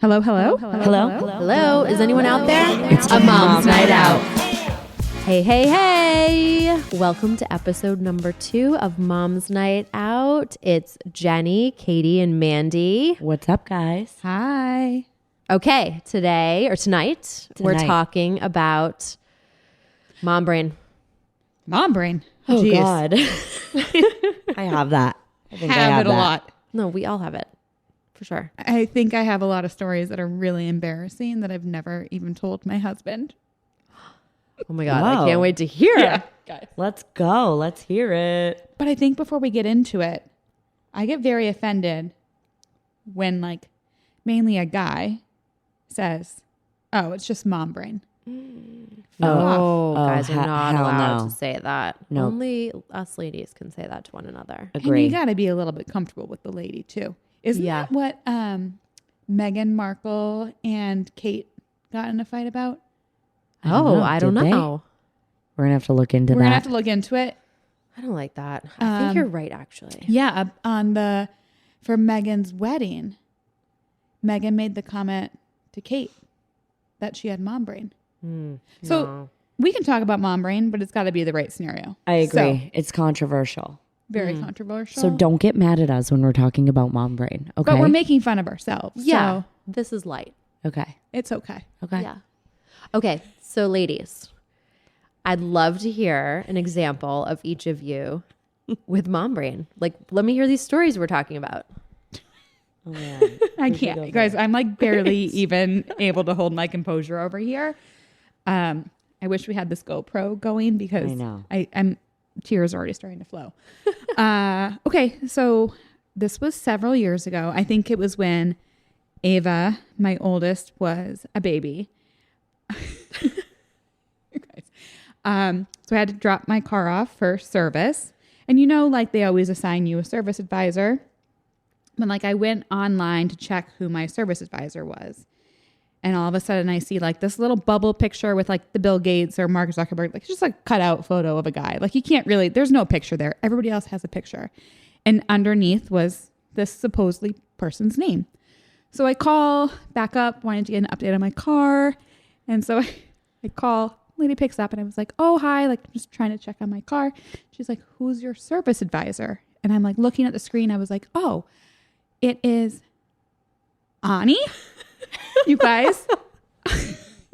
Hello, hello. Hello. Is anyone out there? It's a mom's night out. Hey, hey, hey. Welcome to episode number 2 of Mom's Night Out. It's Jenny, Katie, and Mandy. What's up, guys? Hi. Okay, tonight, we're talking about mom brain. Mom brain. Oh, Jeez. God. I have that. I think I Have it a that. lot. No, we all have it. For sure. I think I have a lot of stories that are really embarrassing that I've never even told my husband. Oh my God, Wow. I can't wait to hear it. Guys. Let's go. Let's hear it. But I think before we get into it, I get very offended when mainly a guy says, oh, it's just mom brain. No, guys are not hell allowed no. to say that. No. Only us ladies can say that to one another. And Agree. you got to be a little bit comfortable with the lady too. Isn't that what Meghan Markle and Kate got in a fight about? I don't know. I don't Did they? know. We're going to have to look into We're that. going to have to look into it. I don't like that. I think you're right, actually. Yeah, for Meghan's wedding, Meghan made the comment to Kate that she had mom brain. So No. we can talk about mom brain, but it's got to be the right scenario. I agree. So, It's controversial. very controversial. So don't get mad at us when we're talking about mom brain. Okay. But we're making fun of ourselves. Yeah, So this is light. okay. it's okay. Okay. Yeah. Okay, so ladies, I'd love to hear an example of each of you with mom brain. Let me hear these stories we're talking about. Oh, man. I We should can't. go Guys, I'm barely even able to hold my composure over here. I wish we had this GoPro going because I know. I'm tears are already starting to flow. Okay, so this was several years ago. I think it was when Ava, my oldest, was a baby. You guys. So I had to drop my car off for service. And they always assign you a service advisor. But I went online to check who my service advisor was. And all of a sudden I see this little bubble picture with the Bill Gates or Mark Zuckerberg, it's just a cutout photo of a guy. You can't really, there's no picture there. Everybody else has a picture. And underneath was this supposedly person's name. So I call back up, wanted to get an update on my car. And so I call, lady picks up and I was like, oh, hi, I'm just trying to check on my car. She's like, who's your service advisor? And I'm looking at the screen. I was like, oh, it is Ani. You guys,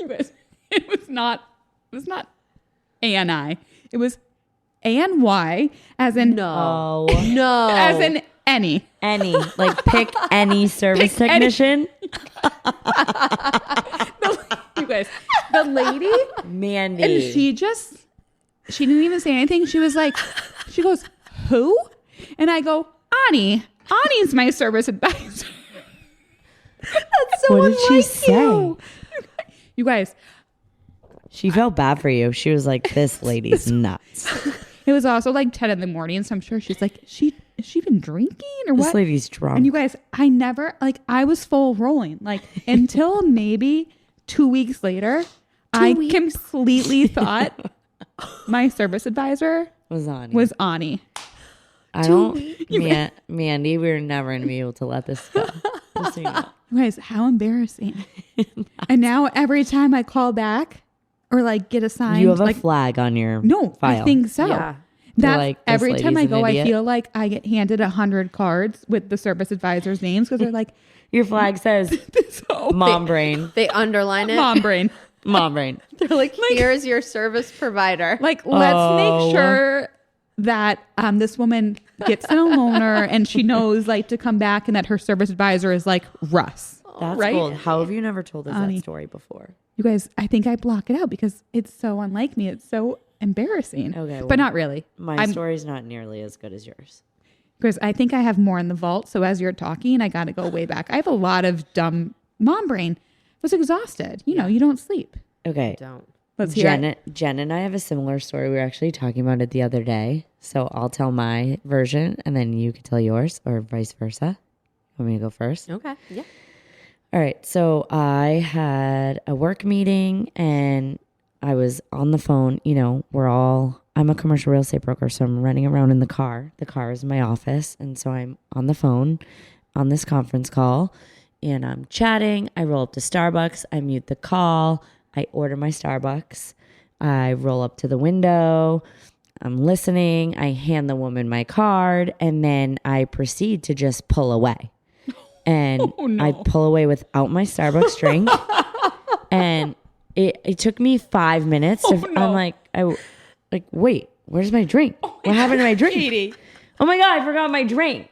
it was not A-N-I. It was A-N-Y as in, No. as in any. Any. Pick any service Pick any. technician. You guys, the lady, Mandy. and she didn't even say anything. She was she goes, who? And I go, Ani. Ani's my service advisor. That's so What did she unlike say? you. You guys, She felt bad for you. She was like, this lady's nuts. it was also 10 in the morning. So I'm sure she's like, is she been drinking or This what? lady's drunk. And you guys, I never, I was full rolling. Until maybe 2 weeks later, I weeks? completely thought my service advisor was on. was Ani. I don't, Mandy, we're never going to be able to let this go. Just so you know. You guys, how embarrassing. And now every time I call back or get assigned. You have a flag on your No, file. I think so. Yeah. That's This every time I lady's an go, I idiot. feel like I get handed 100 cards with the service advisors' names because they're like, Your flag says so mom brain. They underline it. mom brain. Mom brain. They're like, here's your service provider. Let's Oh. make sure that this woman gets in a loaner and she knows to come back and that her service advisor is Russ. That's Right? cool. How have you never told us Ani. that story before? You guys, I think I block it out because it's so unlike me. It's so embarrassing. Okay, well, but not really. My story's not nearly as good as yours. Because I think I have more in the vault. So as you're talking, I got to go way back. I have a lot of dumb mom brain. Was exhausted. You don't sleep. Okay. Don't. Let's hear it. Jen and I have a similar story. We were actually talking about it the other day. So I'll tell my version and then you can tell yours or vice versa. Want me to go first? Okay. Yeah. All right. So I had a work meeting and I was on the phone. I'm a commercial real estate broker, so I'm running around in the car. The car is my office. And so I'm on the phone on this conference call. and I'm chatting. I roll up to Starbucks. I mute the call. I order my Starbucks. I roll up to the window. I'm listening. I hand the woman my card, and then I proceed to just pull away. And I pull away without my Starbucks drink. And it took me 5 minutes. I'm like, wait, where's my drink? What happened to my drink? Katie. Oh my God, I forgot my drink.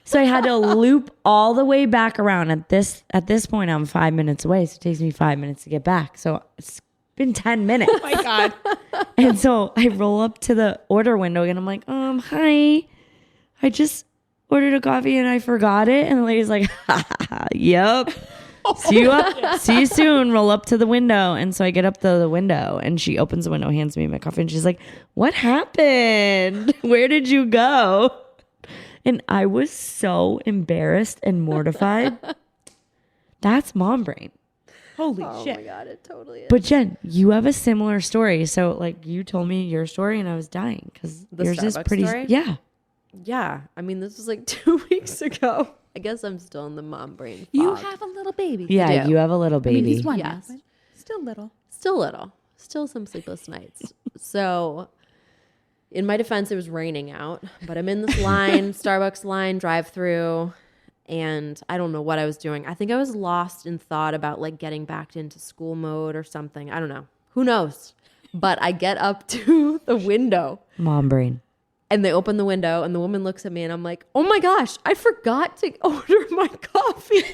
So I had to loop all the way back around. At this point, I'm 5 minutes away. So it takes me 5 minutes to get back. So it's been 10 minutes. Oh my God. And so I roll up to the order window and I'm like, hi, I just ordered a coffee and I forgot it. And the lady's like, yep. See you soon. Roll up to the window. And so I get up to the window and she opens the window, hands me my coffee, and she's like, what happened? Where did you go? And I was so embarrassed and mortified. That's mom brain. Holy shit. Oh my God, it totally is. But Jen, you have a similar story. So like you told me your story and I was dying because yours is Starbucks pretty. story? Yeah. Yeah. I mean, this was like 2 weeks ago. I guess I'm still in the mom brain fog. You have a little baby. Yeah, do. you have a little I baby. mean, he's one Yes. now, but still little. Still little. Still some sleepless nights. So in my defense, it was raining out, but I'm in this line, Starbucks line, drive through, and I don't know what I was doing. I think I was lost in thought about like getting back into school mode or something. I don't know. Who knows? But I get up to the window. Mom brain. And they open the window and the woman looks at me and I'm like, oh my gosh, I forgot to order my coffee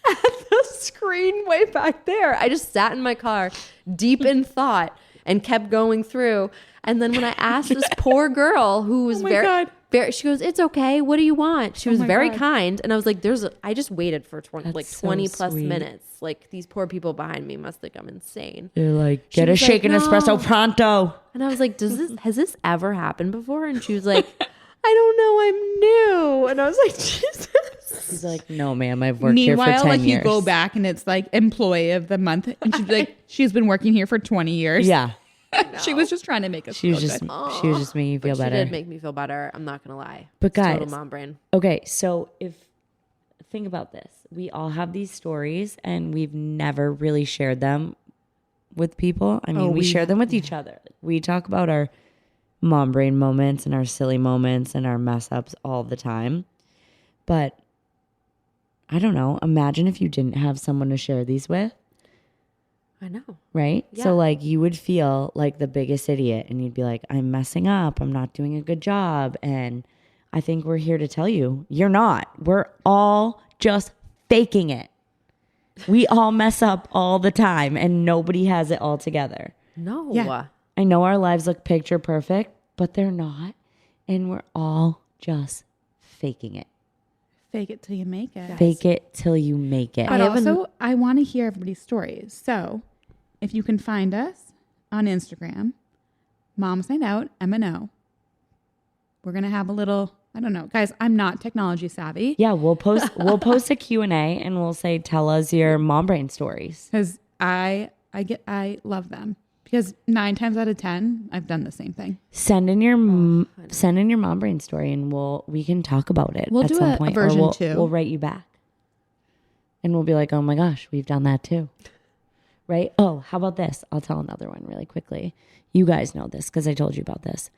at the screen way back there. I just sat in my car deep in thought and kept going through. And then when I asked this poor girl who was very, she goes, it's okay. What do you want? She was very kind. And I was like, I just waited for 20 so plus sweet. minutes. Like these poor people behind me must think I'm insane. They're like, She get a was shaken like, espresso "No." pronto. And I was like, has this ever happened before? And she was like, I don't know, I'm new. And I was like, Jesus. She's like, no, ma'am, I've worked here for Meanwhile, 10 like years. you go back and it's like employee of the month, and she's like, she's been working here for 20 years. Yeah. She was just trying to make us She feel was just good. she was just making you feel But better. She did make me feel better. I'm not gonna lie. But It's total guys, mom brain. Okay, so think about this. We all have these stories and we've never really shared them with people. I mean, we share them with each other. We talk about our mom brain moments and our silly moments and our mess ups all the time. But I don't know. Imagine if you didn't have someone to share these with, I know. right? Yeah. So like you would feel like the biggest idiot and you'd be like, I'm messing up. I'm not doing a good job. And I think we're here to tell you, you're not. We're all just faking it. We all mess up all the time and nobody has it all together. No. Yeah. I know our lives look picture perfect, but they're not. And we're all just faking it. Fake it till you make it. Fake it till you make it. But also, I want to hear everybody's stories. So if you can find us on Instagram, Mom's Night Out, MNO. We're going to have a little, I don't know. Guys, I'm not technology savvy. Yeah, we'll post a Q&A and we'll say, tell us your mom brain stories. Because I love them. Because 9 times out of 10, I've done the same thing. Send in your mom brain story and we can talk about it. We'll at do some a point. version or 2. We'll write you back. And we'll be like, oh my gosh, we've done that too. Right? Oh, how about this? I'll tell another one really quickly. You guys know this because I told you about this.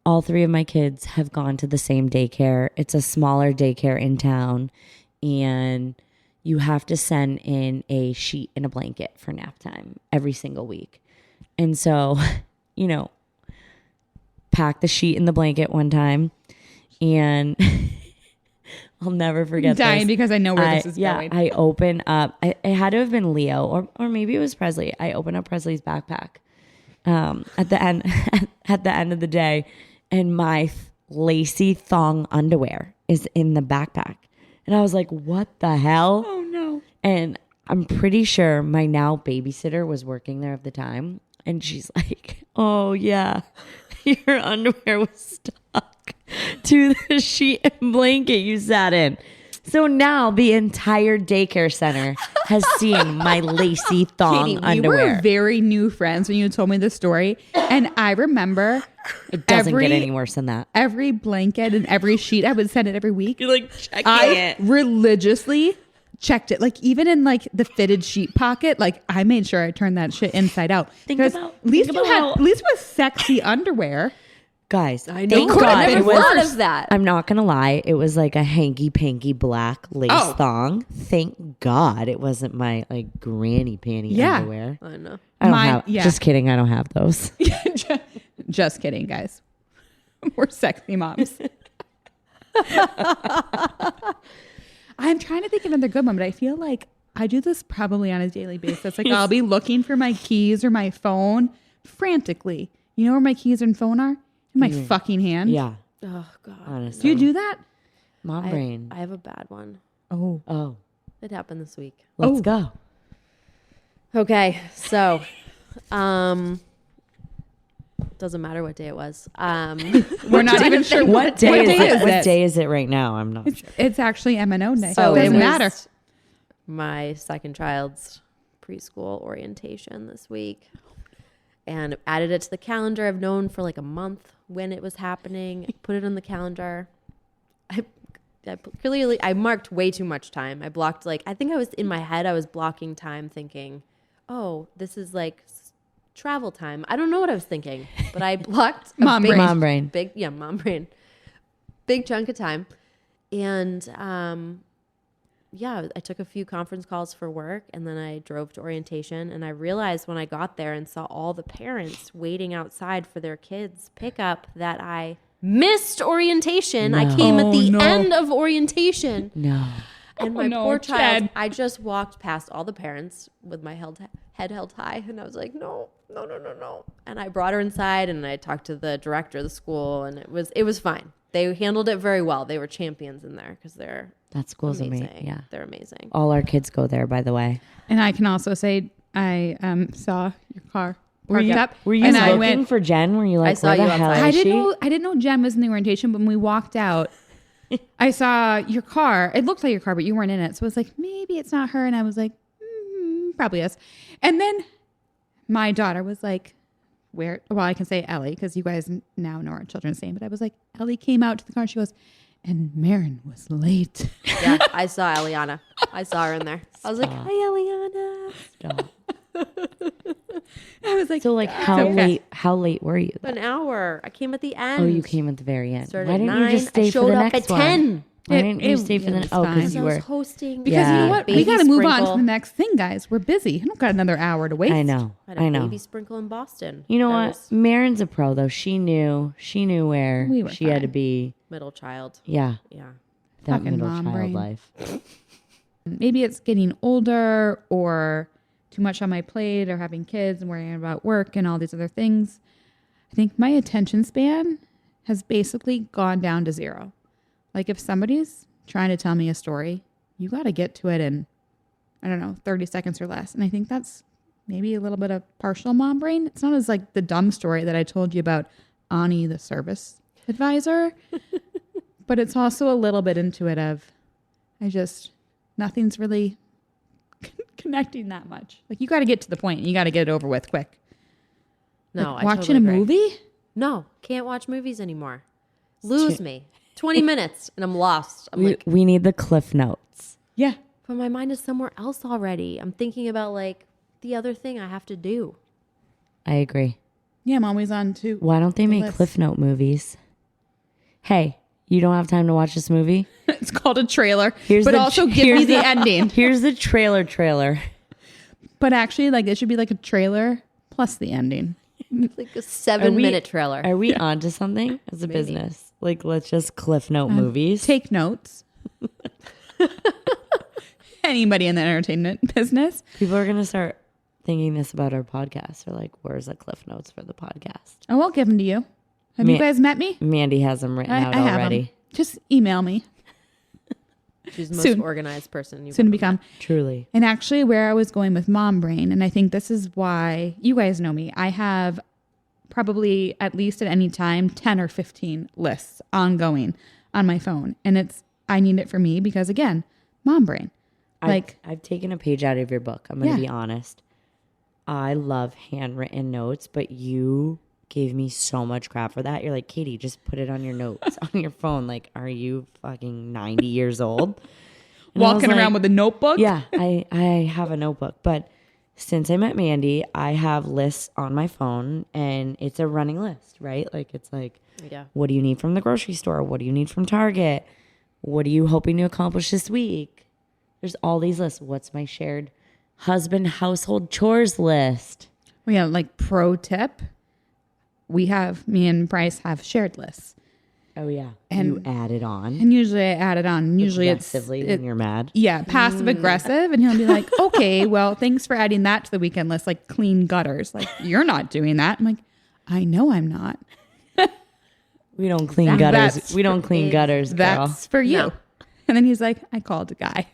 All 3 of my kids have gone to the same daycare. It's a smaller daycare in town. And you have to send in a sheet and a blanket for nap time every single week. And so, pack the sheet and the blanket one time. And I'll never forget I'm dying this. because I know where this is going. I open up. It had to have been Leo or maybe it was Presley. I open up Presley's backpack at the end of the day, and my lacy thong underwear is in the backpack. And I was like, what the hell? Oh, no. And I'm pretty sure my now babysitter was working there at the time. And she's like, oh, yeah, your underwear was stuck to the sheet and blanket you sat in. So now the entire daycare center has seen my lacy thong Katie, we underwear. were very new friends when you told me this story. And I remember It doesn't get any worse than that. every blanket and every sheet. I would send it every week. You're like checking I religiously checked it. Like even in like the fitted sheet pocket, like I made sure I turned that shit inside out. Because at least with sexy underwear. Guys, I know. thank I God never it was. thought of that. I'm not gonna lie, it was like a hanky-panky black lace thong. Thank God it wasn't my like granny panty underwear. I know. I don't have. Just kidding. I don't have those. Just kidding, guys. We're sexy moms. I'm trying to think of another good one, but I feel like I do this probably on a daily basis. Like I'll be looking for my keys or my phone frantically. You know where my keys and phone are? In my fucking hand. Yeah. Oh God. Honestly. Do you do that? Mom brain. I have a bad one. Oh. It happened this week. Let's go. Okay, so doesn't matter what day it was. We're not even sure What day is it? it? What day is it right now? I'm not sure. It's actually MNO day. So it doesn't was matter. My second child's preschool orientation this week, and added it to the calendar. I've known for like a month when it was happening. Put it on the calendar. I marked way too much time. I blocked I think I was in my head. I was blocking time, thinking, "Oh, this is like travel time." I don't know what I was thinking, but I blocked mom brain. Mom brain, big chunk of time, and I took a few conference calls for work, and then I drove to orientation, and I realized when I got there and saw all the parents waiting outside for their kids' pickup that I missed orientation. No. I came at the end of orientation. No. And my poor child, I just walked past all the parents with my head held high, and I was like, no. And I brought her inside, and I talked to the director of the school, and it was fine. They handled it very well. They were champions in there because that school's amazing. Yeah, they're amazing. All our kids go there, by the way. And I can also say I saw your car. Were you and looking for Jen? Were you like, I saw where the you hell outside. is she? I didn't know Jen was in the orientation, but when we walked out, I saw your car. It looked like your car, but you weren't in it. So I was like, maybe it's not her. And I was like, probably is. And then my daughter was like, where? Well, I can say Ellie because you guys now know our children's name. But I was like, Ellie came out to the car. She goes, and Marin was late. Yeah, I saw Eliana. I saw her in there. I was like, hi, Eliana. Stop. I was like, So how late were you? An hour. I came at the end. Oh, you came at the very end. Started Why at didn't 9. you just stay I for showed the up next at 10. Why didn't you stay for the was Oh, fine. because you I was were. hosting. because you know what? We Baby got to move on to sprinkle. the next thing, guys. We're busy. I don't got another hour to waste. I know. I had a baby sprinkle in Boston. You know That what? was Marin's a pro though. She knew where We were she had to fine. be. Middle child. Yeah, Yeah. that Fucking middle mom child brain. life. Maybe it's getting older or too much on my plate or having kids and worrying about work and all these other things. I think my attention span has basically gone down to 0. Like if somebody's trying to tell me a story, you got to get to it in, 30 seconds or less. And I think that's maybe a little bit of partial mom brain. It's not as like the dumb story that I told you about Ani, the service advisor, but it's also a little bit intuitive. Nothing's really connecting that much. Like you got to get to the point. You got to get it over with quick. No, Like, I watching totally a agree. movie. No, can't watch movies anymore. Lose me. 20 minutes and I'm lost. I'm We need the cliff notes. Yeah. but my mind is somewhere else already. I'm thinking about the other thing I have to do. I agree. Yeah, I'm always on to. Why don't they make list. cliff note movies? Hey, you don't have time to watch this movie? It's called a trailer, Here's but the- also give me here's the the- ending. Here's the trailer. But actually, it should be like a trailer plus the ending. Like a 7-minute trailer. Are we onto something as a Maybe. business? Let's just cliff note movies. Take notes. Anybody in the entertainment business. People are going to start thinking this about our podcast. They're like, where's the cliff notes for the podcast? Oh, I'll give them to you. Have you guys met me? Mandy has them written out I have 'em. already. Just email me. She's the most Soon. organized person you've Soon to ever become. met. Truly. And actually, where I was going with mom brain, and I think this is why you guys know me. I have probably at least at any time 10 or 15 lists ongoing on my phone, and I need it for me because again, mom brain. I've taken a page out of your book. I'm going to Yeah. be honest. I love handwritten notes, but you gave me so much crap for that. You're like, Katie, just put it on your notes on your phone. Like, are you fucking 90 years old? And I was Walking like, around with a notebook? Yeah, I have a notebook. But since I met Mandy, I have lists on my phone, and it's a running list, right? Like, it's like, what do you need from the grocery store? What do you need from Target? What are you hoping to accomplish this week? There's all these lists. What's my shared husband household chores list? Well, yeah, like pro tip, me and Bryce have shared lists. Oh, yeah. And you add it on. And usually I add it on. Usually aggressively when you're mad. Yeah, passive aggressive. And he'll be like, okay, well, thanks for adding that to the weekend list, like clean gutters. Like, you're not doing that. I'm like, I know I'm not. We don't clean gutters. We don't clean gutters, girl. That's for you. No. And then he's like, I called a guy.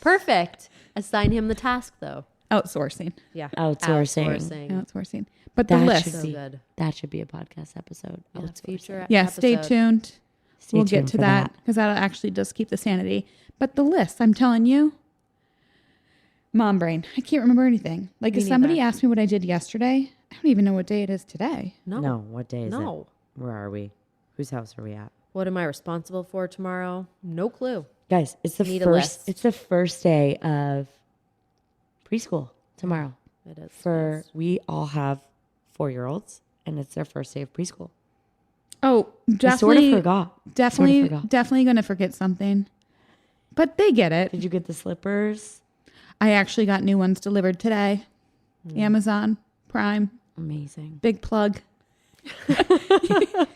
Perfect. Assign him the task, though. Outsourcing. Yeah. Outsourcing. But the list. So good. That should be a podcast episode. Yeah, future yeah, episode. stay tuned. We'll get to that that because that actually does keep the sanity. But the list, I'm telling you, mom brain. I can't remember anything. Like if somebody asked me what I did yesterday, I don't even know what day it is today. No. What day is it? Where are we? Whose house are we at? What am I responsible for tomorrow? No clue. Guys, it's the first day of preschool tomorrow. It is. We all have 4-year-olds, and it's their first day of preschool. Oh, definitely. I sort of forgot. Definitely going to forget something. But they get it. Did you get the slippers? I actually got new ones delivered today. Amazon Prime. Amazing. Big plug.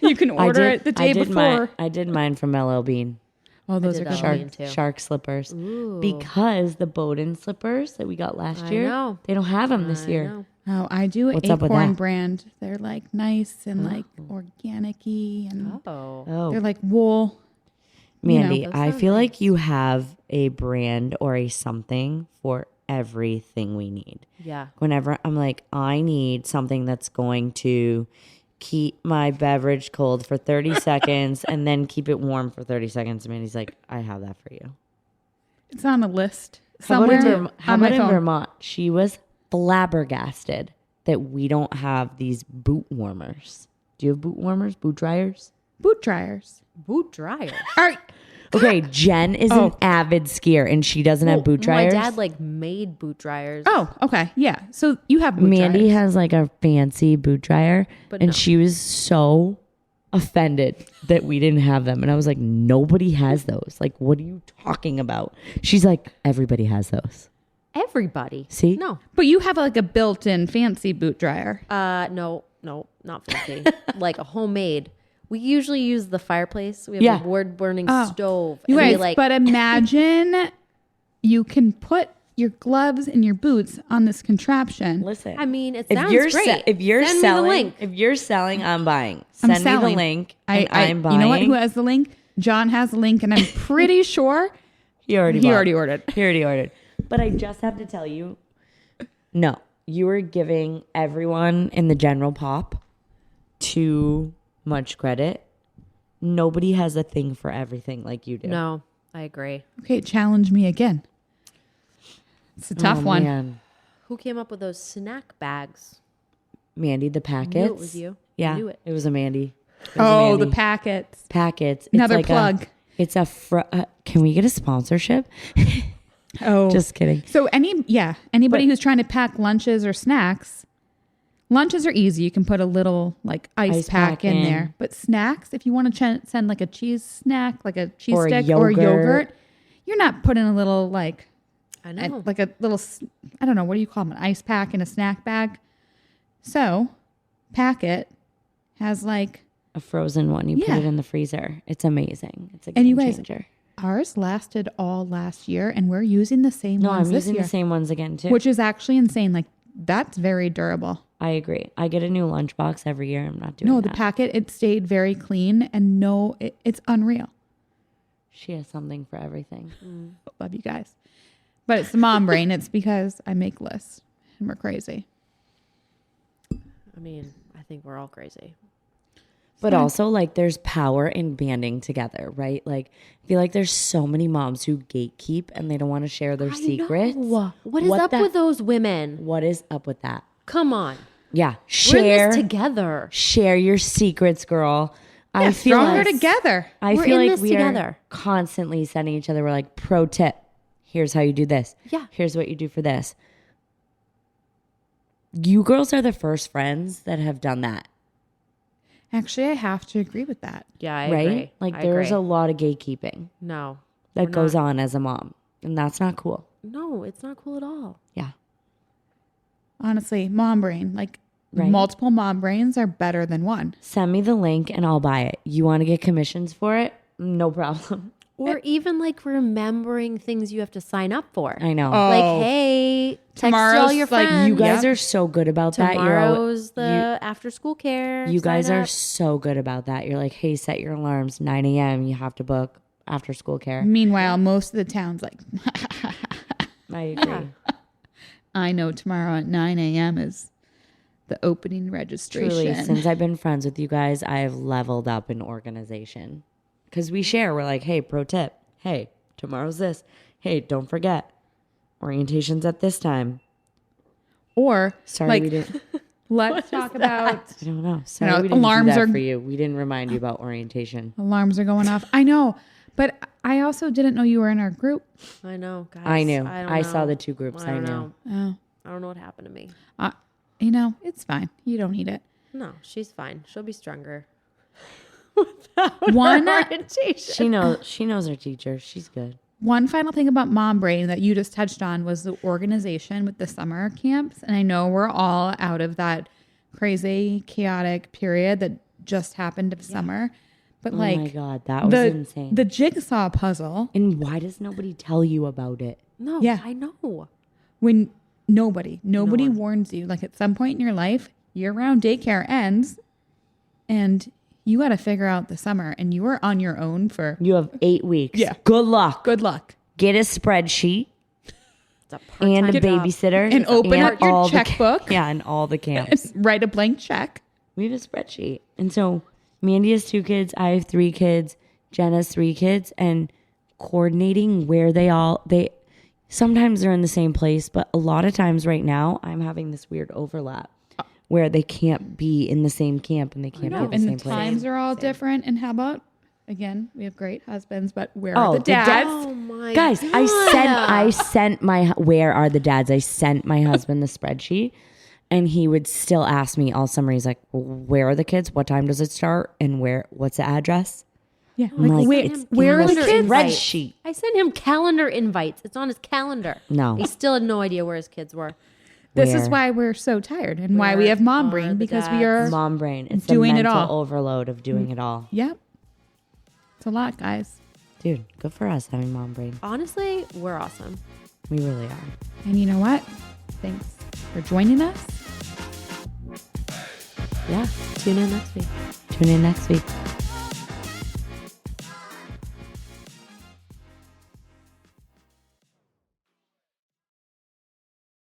You can order it the day before. I did mine from LL Bean. Oh, those are good. Shark slippers. Ooh. Because the Bowden slippers that we got last year, they don't have them this year. Oh, I do What's up with Acorn that? brand. They're like nice and like organic-y and Oh. they're like wool. Mandy, I feel like you have a brand or a something for everything we need. Yeah. Whenever I'm like, I need something that's going to keep my beverage cold for 30 seconds and then keep it warm for 30 seconds. Mandy's like, I have that for you. It's on a list How somewhere about on my in phone. Vermont? She was flabbergasted that we don't have these boot warmers. Do you have boot warmers, boot dryers? Boot dryers. Boot dryer. All right. Okay, Jen is an avid skier and she doesn't have boot dryers. My dad made boot dryers. Oh, okay. Yeah. So you have boot Mandy dryers. has like a fancy boot dryer and she was so offended that we didn't have them. And I was like, nobody has those. Like, what are you talking about? She's like, everybody has those. Everybody. See? No. But you have like a built-in fancy boot dryer. No, not fancy. Like a homemade. We usually use the fireplace. We have a wood-burning stove. You and guys, but imagine you can put your gloves and your boots on this contraption. Listen. I mean, it if sounds you're great. if you're Send selling, me the link. if you're selling, I'm buying. Send me the link. I'm buying. You know what? Who has the link? John has the link, and I'm pretty sure he already ordered. He already ordered. But I just have to tell you, no, you are giving everyone in the general pop too much credit. Nobody has a thing for everything like you do. No, I agree. Okay, challenge me again. It's a tough one. Man. Who came up with those snack bags? Mandy, the packets. I knew it was you. Yeah, I knew it. It was a Mandy. The packets. Packets. Another it's like plug. It's a. Can we get a sponsorship? Just kidding. So anybody who's trying to pack lunches or snacks, lunches are easy. You can put a little like ice pack in there. But snacks, if you want to send like a cheese snack, like a cheese stick or a yogurt, you're not putting a little like, I know. like a little, I don't know, what do you call them? An ice pack in a snack bag. So Packet has like a frozen one. You put it in the freezer. It's amazing. It's a and game you guys, changer. Ours lasted all last year, and we're using the same ones I'm this using year. the same ones again too. Which is actually insane. Like, that's very durable. I agree. I get a new lunchbox every year. I'm not doing that. No, the packet, it stayed very clean, and it's unreal. She has something for everything. Love you guys. But it's the mom brain. It's because I make lists, and we're crazy. I mean, I think we're all crazy. But also, like, there's power in banding together, right? Like, I feel like there's so many moms who gatekeep and they don't want to share their secrets. What is up with those women? What is up with that? Come on. Yeah. We're in this together. Share your secrets, girl. I feel Stronger like, together. I We're feel in like this we together. are constantly sending each other. We're like, pro tip. Here's how you do this. Yeah. Here's what you do for this. You girls are the first friends that have done that, Actually, I have to agree with that. Yeah, I right? agree. Like I there's agree. a lot of gatekeeping No. that we're goes not. on as a mom, and that's not cool. No, it's not cool at all. Yeah. Honestly, mom brain. Like Right. multiple mom brains are better than one. Send me the link and I'll buy it. You want to get commissions for it? No problem. Or even like remembering things you have to sign up for. I know. Like, hey, text all Tomorrow's, your like, friends. You guys Yeah. are so good about that. Tomorrow's the after school care. You guys sign are up. so good about that. You're like, hey, set your alarms 9 a.m. You have to book after school care. Meanwhile, most of the town's like, I agree. I know tomorrow at 9 a.m. is the opening registration. Truly, since I've been friends with you guys, I have leveled up in organization. Because we share. We're like, hey, pro tip. Hey, tomorrow's this. Hey, don't forget. Orientation's at this time. Or Sorry, like, we didn't. let's talk about I don't know. Sorry, know, we didn't alarms do that are- for you. We didn't remind you about orientation. alarms are going off. I know, but I also didn't know you were in our group. I know, guys. I knew. don't I saw know. the two groups. I don't knew. know. Oh, I don't know what happened to me. you know, it's fine. You don't need it. No, she's fine. She'll be stronger. One Orientation. She knows her teacher. She's good. One final thing about mom brain that you just touched on was the organization with the summer camps. And I know we're all out of that crazy, chaotic period that just happened of summer. But Oh my like God, that was the insane. the jigsaw puzzle, And why does nobody tell you about it? No, Yeah. I know. when nobody one. warns you, like at some point in your life, year-round daycare ends and you got to figure out the summer and you are on your own for You have 8 weeks. Yeah. Good luck. good luck. Get a spreadsheet It's a and a part-time job. babysitter. And open up your all the checkbook. Yeah, and all the camps. Write a blank check. We have a spreadsheet. And so Mandy has 2 kids. I have 3 kids. Jen has 3 kids. And coordinating where they sometimes they're in the same place, but a lot of times right now I'm having this weird overlap where they can't be in the same camp and they can't be at the And same the place. times are all different. And how about, again, we have great husbands, but where Oh, are the the dad- dads? Oh my Guys, God. I sent my where are the dads? I sent my husband the spreadsheet, and he would still ask me all summer. He's like, "Where are the kids? What time does it start? And what's the address?" Yeah. I'm like, wait, it's where are in the the kids? spreadsheet. I sent him calendar invites. It's on his calendar. No. He still had no idea where his kids were. This is Where? why we're so tired and why we Where have mom are brain the because we dads? are, Mom brain. It's doing the it mental all. overload of doing it all. yep. It's a lot, guys. Dude, good for us having mom brain. Honestly, we're awesome. We really are. And you know what? Thanks for joining us. Yeah. Tune in next week. Tune in next week.